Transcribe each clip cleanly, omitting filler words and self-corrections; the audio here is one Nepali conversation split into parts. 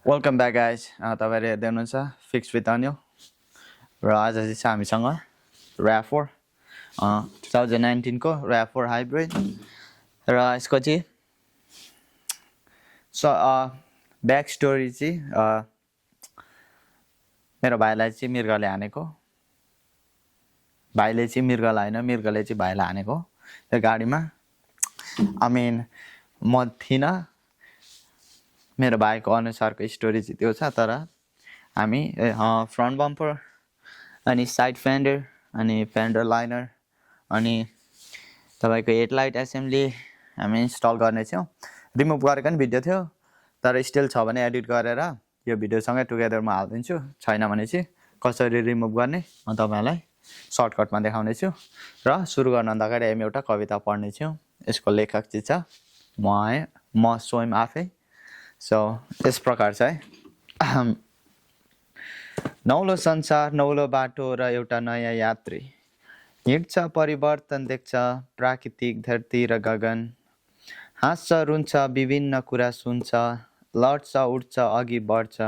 वेलकम ब्याक गाइज तपाईँहरू हेर्दै हुनुहुन्छ फिक्स विथ अनिल र आज चाहिँ छ हामीसँग RAV4 2019 को RAV4 हाइब्रिड र यसको चाहिँ ब्याक स्टोरी चाहिँ मेरो भाइलाई चाहिँ मृगले हानेको, भाइले चाहिँ मृगलाई होइन मृगले चाहिँ भाइलाई हानेको त्यो गाडीमा। म थिइनँ, मेरो भाइको अनुसारको स्टोरी चाहिँ त्यो छ। तर हामी फ्रन्ट बम्पर अनि साइड फेन्डर अनि फेन्डर लाइनर अनि तपाईँको हेडलाइट एसेम्ब्ली हामी इन्स्टल गर्नेछौँ। रिमुभ गरेको नि भिडियो थियो, तर स्टिल छ भने एडिट गरेर यो भिडियोसँगै टुगेदरमा हालिदिन्छु। छैन भने चाहिँ कसरी रिमुभ गर्ने म तपाईँहरूलाई सर्टकटमा देखाउनेछु। र सुरु गर्नभन्दा अगाडि हामी एउटा कविता पढ्नेछौँ। यसको लेखक चाहिँ छ म स्वयं आफै। यस प्रकार छ है। नौलो संसार, नौलो बाटो र एउटा नयाँ यात्री हिँड्छ, परिवर्तन देख्छ प्राकृतिक धरती र गगन। हाँस्छ, रुन्छ, विभिन्न कुरा सुन्छ, लड्छ, उठ्छ, अघि बढ्छ।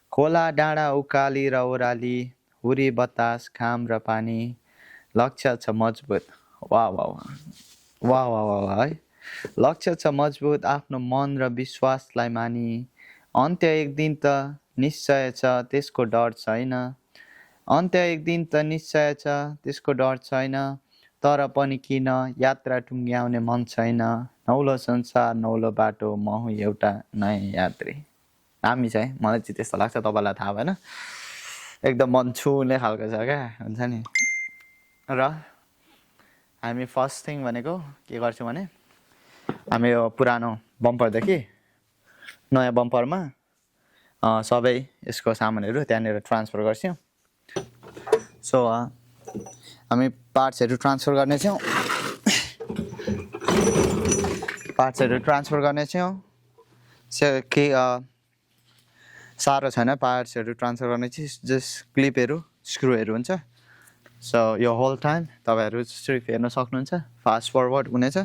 खोला, डाँडा, उकाली र ओह्राली, हुरी, बतास, घाम र पानी। लक्ष्य छ मजबुत, वाह वाह वाह वाह वाह है। लक्ष्य छ मजबुत, आफ्नो मन र विश्वासलाई मानी। अन्त्य एक दिन त निश्चय छ, त्यसको डर छैन। अन्त्य एक दिन त निश्चय छ, त्यसको डर छैन। तर पनि किन यात्रा टुङ्ग्याउने मन छैन। नौलो संसार, नौलो बाटो, म हुँ एउटा नयाँ यात्री। दामी छ है, मलाई चाहिँ त्यस्तो लाग्छ। तपाईँलाई थाहा भएन, एकदम मन छुने खालको छ क्या, हुन्छ नि। र हामी फर्स्ट थिङ भनेको के गर्छौँ भने हामी यो पुरानो बम्परदेखि नयाँ बम्परमा सबै यसको सामानहरू त्यहाँनिर ट्रान्सफर गर्छौँ। हामी पार्ट्सहरू ट्रान्सफर गर्नेछौँ। के साह्रो छैन पार्ट्सहरू ट्रान्सफर गर्ने चाहिँ, जस्ट क्लिपहरू स्क्रुहरू हुन्छ। यो होल टाइम तपाईँहरू सिर्फ हेर्न सक्नुहुन्छ, फास्ट फरवर्ड हुनेछ।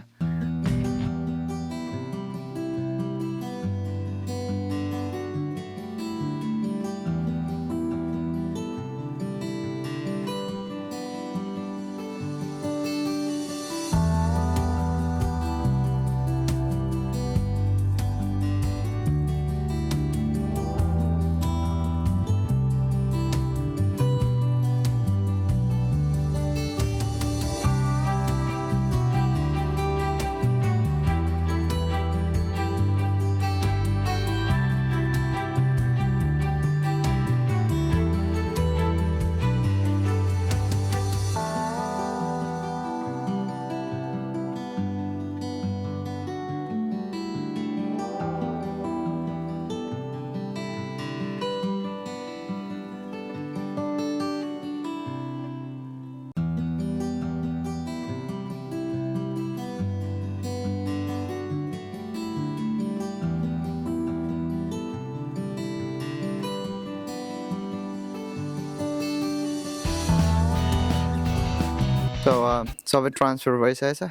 सबै ट्रान्सफर भइसकेछ।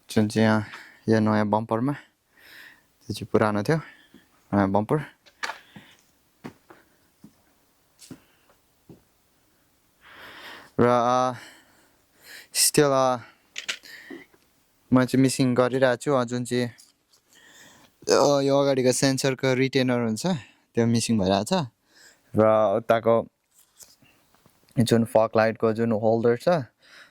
जुन चाहिँ यो नयाँ बम्परमा, त्यो चाहिँ पुरानो थियो नयाँ बम्पर। र स्टिल म चाहिँ मिसिङ गरिरहेको छु। जुन चाहिँ यो अगाडिको सेन्सरको रिटेनर हुन्छ त्यो मिसिङ भइरहेछ। र उताको जुन फग लाइटको जुन होल्डर छ,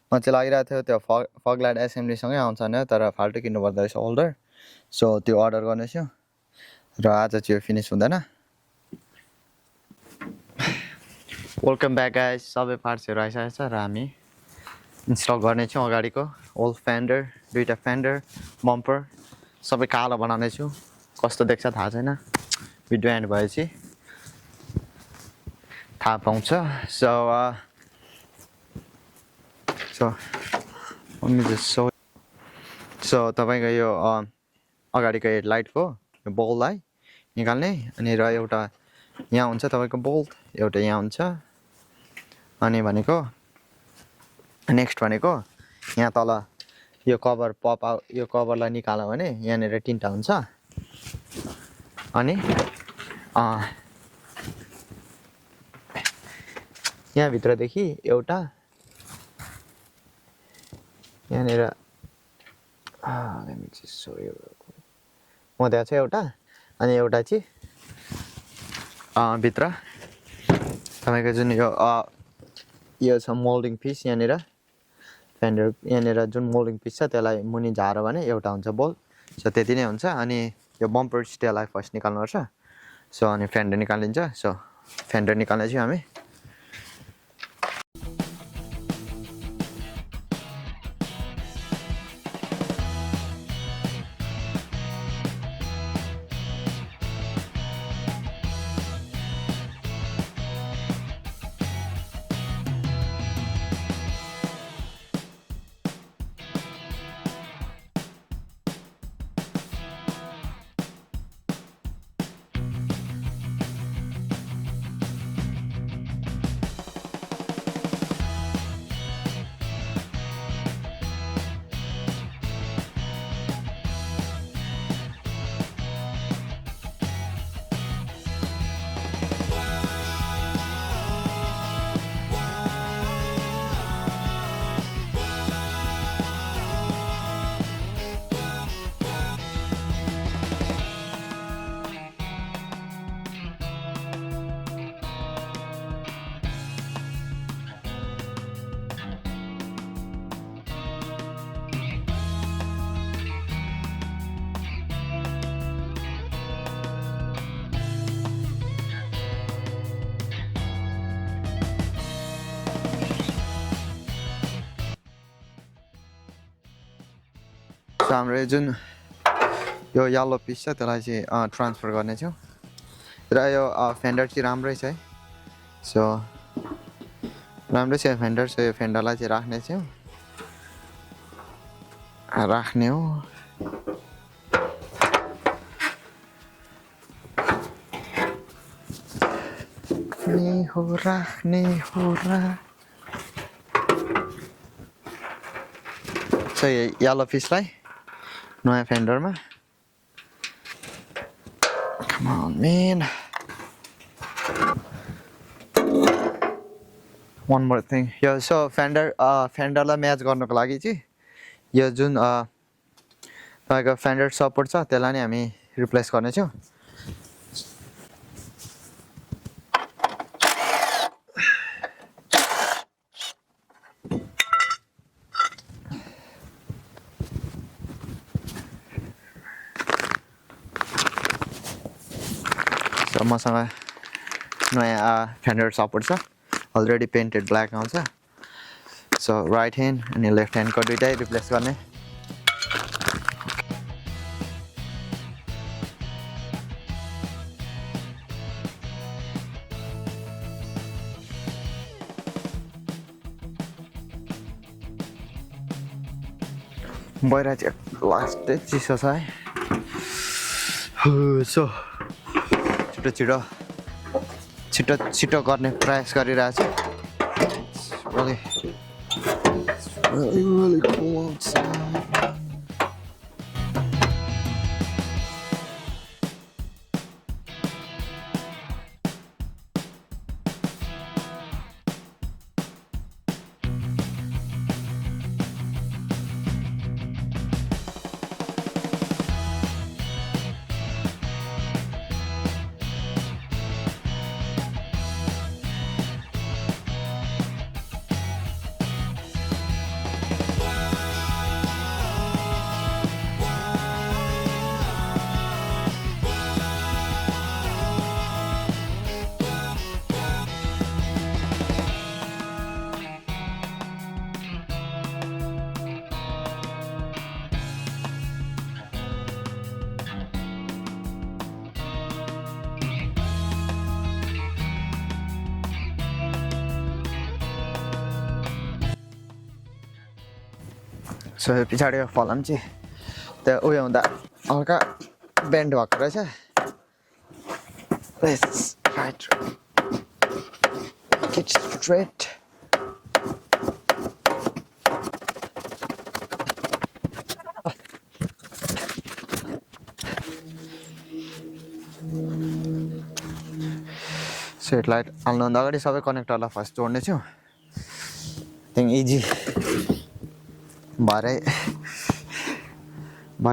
म चाहिँ लागिरहेको थियो त्यो फग लाइट एसेम्ब्लीसँगै आउँछ भने, तर फाल्टो किन्नु पर्दो रहेछ होल्डर। त्यो अर्डर गर्नेछु र आज चाहिँ यो फिनिस हुँदैन। Welcome back guys. सबै पार्ट्सहरू आइसकेको छ र हामी इन्स्टल गर्नेछौँ। अगाडिको ओल्ड फेन्डर, दुईवटा फेन्डर, बम्पर सबै कालो बनाउनेछु। कस्तो देख्छ थाहा छैन, भिडियो एन्ड भएपछि थाहा पाउँछ। तपाईँको यो अगाडिको हेडलाइटको यो बल्बलाई निकाल्ने, अनि र एउटा यहाँ हुन्छ तपाईँको बोल्ट, एउटा यहाँ हुन्छ। अनि भनेको नेक्स्ट भनेको यहाँ तल यो कभर पप आउट, यो कभरलाई निकाल्यो भने यहाँनिर 3टा हुन्छ। अनि यहाँभित्रदेखि एउटा यहाँनिर मध्य छ एउटा अनि एउटा चाहिँ भित्र तपाईँको जुन यो छ मोल्डिङ पिस यहाँनिर फेन्डर यहाँनिर जुन मोल्डिङ पिस छ त्यसलाई मुनि झारो भने एउटा हुन्छ बोल्ट सो त्यति नै हुन्छ अनि यो बम्पर स्टेलाई फर्स्ट निकाल्नुपर्छ सो अनि फेन्डर निकालिन्छ सो फेन्डर निकाल्ने चाहिँ हामी हाम्रो जुन यो येलो पिस छ त्यसलाई चाहिँ ट्रान्सफर गर्नेछौँ र यो फेन्डर चाहिँ राम्रै छ है सो राम्रै छ फेन्डर सो यो फेन्डरलाई चाहिँ राख्ने हो राख्ने हो सो यो येलो पिसलाई नयाँ फेन्डरमा Come on, man. One more thing. यो सो फेन्डरलाई म्याच गर्नको लागि चाहिँ यो जुन तपाईँको फेन्डर सपोर्ट छ त्यसलाई नै हामी रिप्लेस गर्नेछौँ मसँग नयाँ फेन्डर सपोर्ट छ अलरेडी पेन्टेड ब्ल्याक आउँछ सो राइट ह्यान्ड अनि लेफ्ट ह्यान्डको दुइटै रिप्लेस गर्ने बाहिर चाहिँ लास्टै चिसो छ है सो छिटो गर्ने प्रयास गरिरहेको छु really cool outside. So पछाडि फलाम चाहिँ त्यो उयो हुँदा हल्का बेन्ड भएको रहेछ Let's try to get straight. Headlight हाल्नुभन्दा अगाडि सबै कनेक्टरलाई फर्स्ट जोड्ने छु त्यहाँदेखि इजी भरे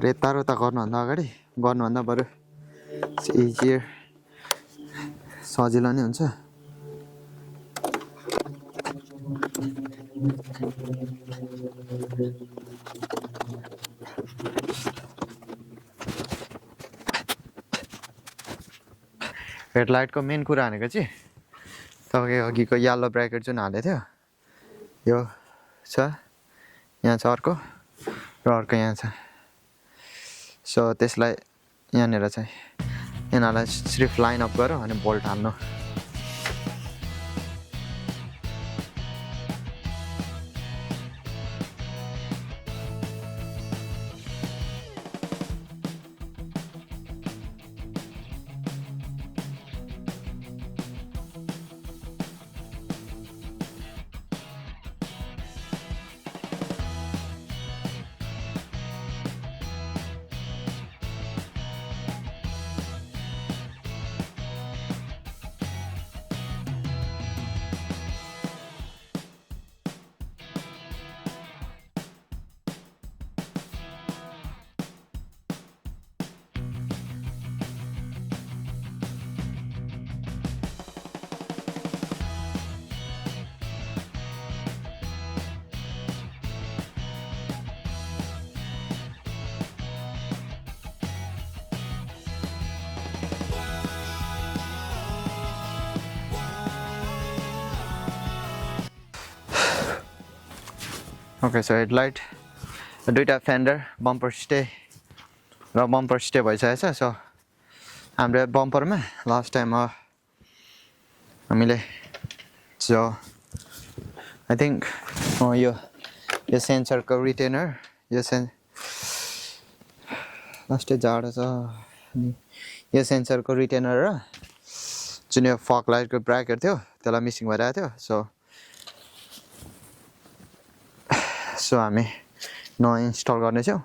यता र उता गर्नुभन्दा बरु इजियर सजिलो नै हुन्छ हेडलाइटको मेन कुरा भनेको चाहिँ तपाईँको अघिको यल्लो ब्राकेट जुन हालेको थियो यो छ यहाँ छ अर्को र अर्को यहाँ छ सो त्यसलाई यहाँनिर चाहिँ यिनीहरूलाई सिर्फ लाइन अप गरौँ अनि बोल्ट हाल्नु ओके सो हेडलाइट दुईटा फेन्डर बम्पर स्टे भइसकेको छ सो हाम्रो बम्परमा लास्ट टाइम हामीले सो आई थिङ्क यो सेन्सरको रिटेनर लास्टै जाडो छ अनि यो सेन्सरको रिटेनर र जुन यो फक लाइटको ब्राकेट थियो त्यसलाई मिसिङ भइरहेको थियो सो हामी नयाँ इन्स्टल गर्नेछौँ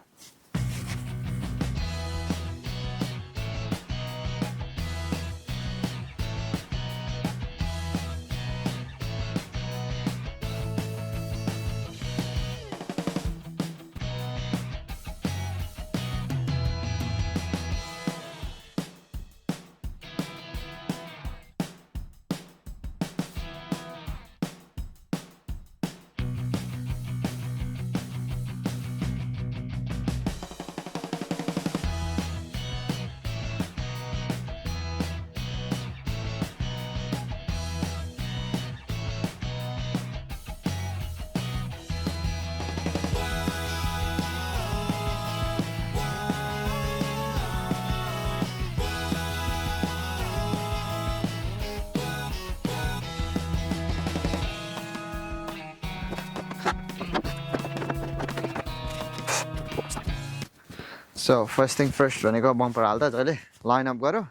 सो फर्स्ट थिङ फर्स्ट भनेको बम्पर हाल्दा जहिले लाइन अप गरौँ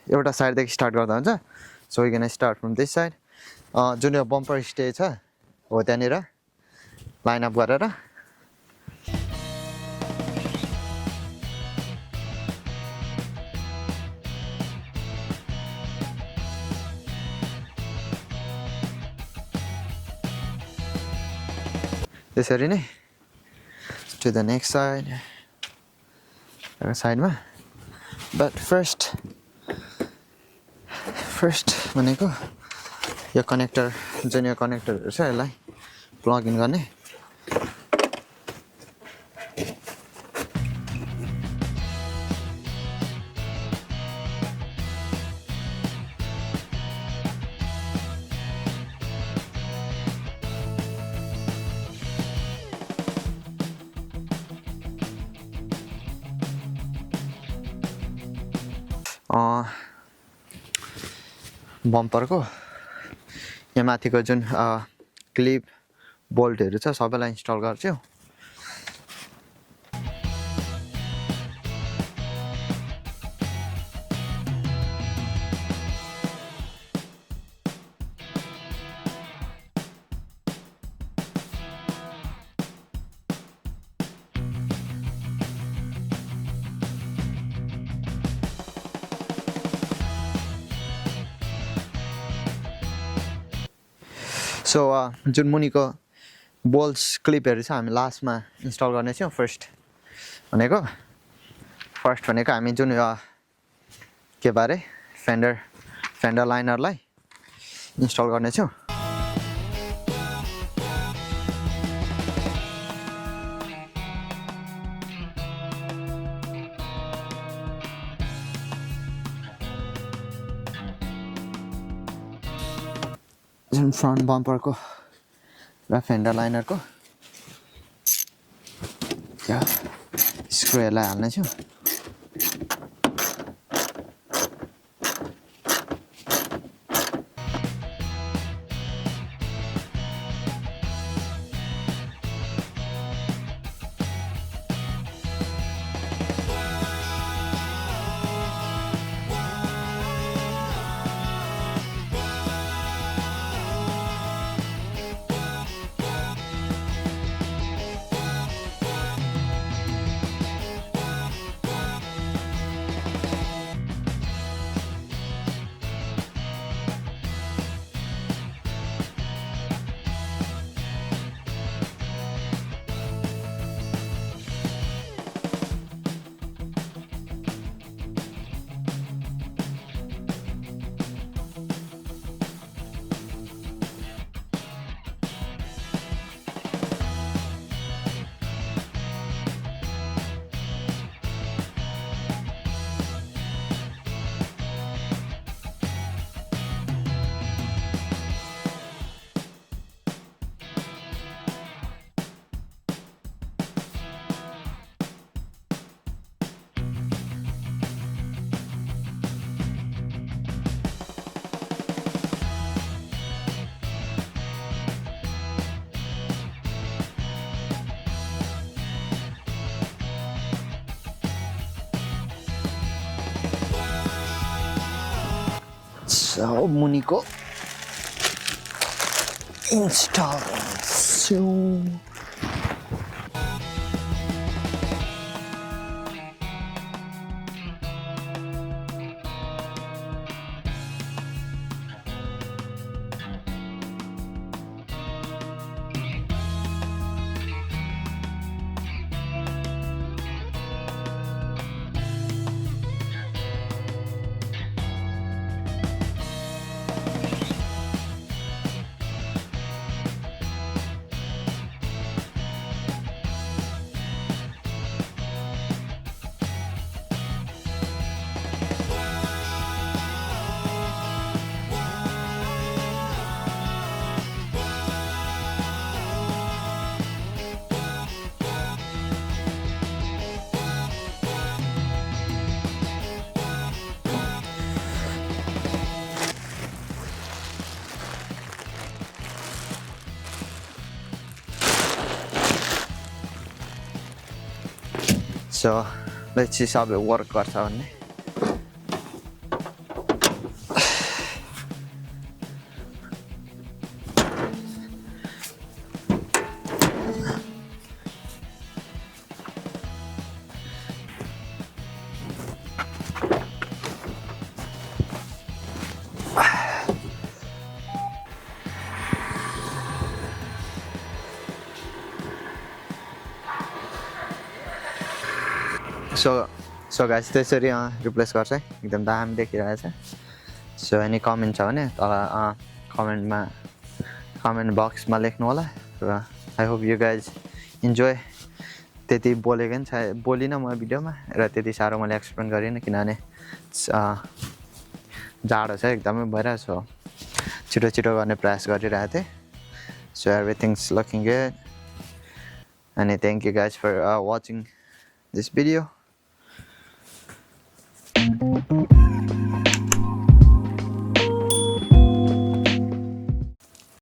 एउटा साइडदेखि स्टार्ट गर्दा हुन्छ so we can start from this side जुन यो बम्पर स्टे छ हो त्यहाँनिर लाइन अप गरेर त्यसरी नै to the next side but first भनेको यो कनेक्टर जुन यो कनेक्टरहरु छ यसलाई प्लग इन गर्ने बम्परको यहाँ माथिको जुन क्लिप बोल्टहरु छ सबैलाई इन्स्टल गर्छु सो जुन मुनिको बोल्स क्लिपहरू छ हामी लास्टमा इन्स्टल गर्नेछौँ फर्स्ट भनेको हामी जुन के बारे फेन्डर लाइनरलाई इन्स्टल गर्नेछौँ जुन फ्रन्ट बम्परको र फेन्डर लाइनरको स्क्रुहरूलाई हाल्नेछु So मुनिको install So let's see how it works गर्छ भन्ने So guys त्यसरी रिप्लेस गर्छ है एकदम दामी देखिरहेछ सो एनी कमेन्ट छ भने तल कमेन्ट बक्समा लेख्नु होला र I hope you guys enjoy त्यति बोलेको नि बोलिनँ म भिडियोमा र त्यति साह्रो मैले एक्सप्लेन गरिनँ किनभने जाडो छ एकदमै भइरहेछ छिटो गर्ने प्रयास गरिरहेको थिएँ सो एभ्रिथिङ्स लुकिङ गुड अनि thank you guys for watching this video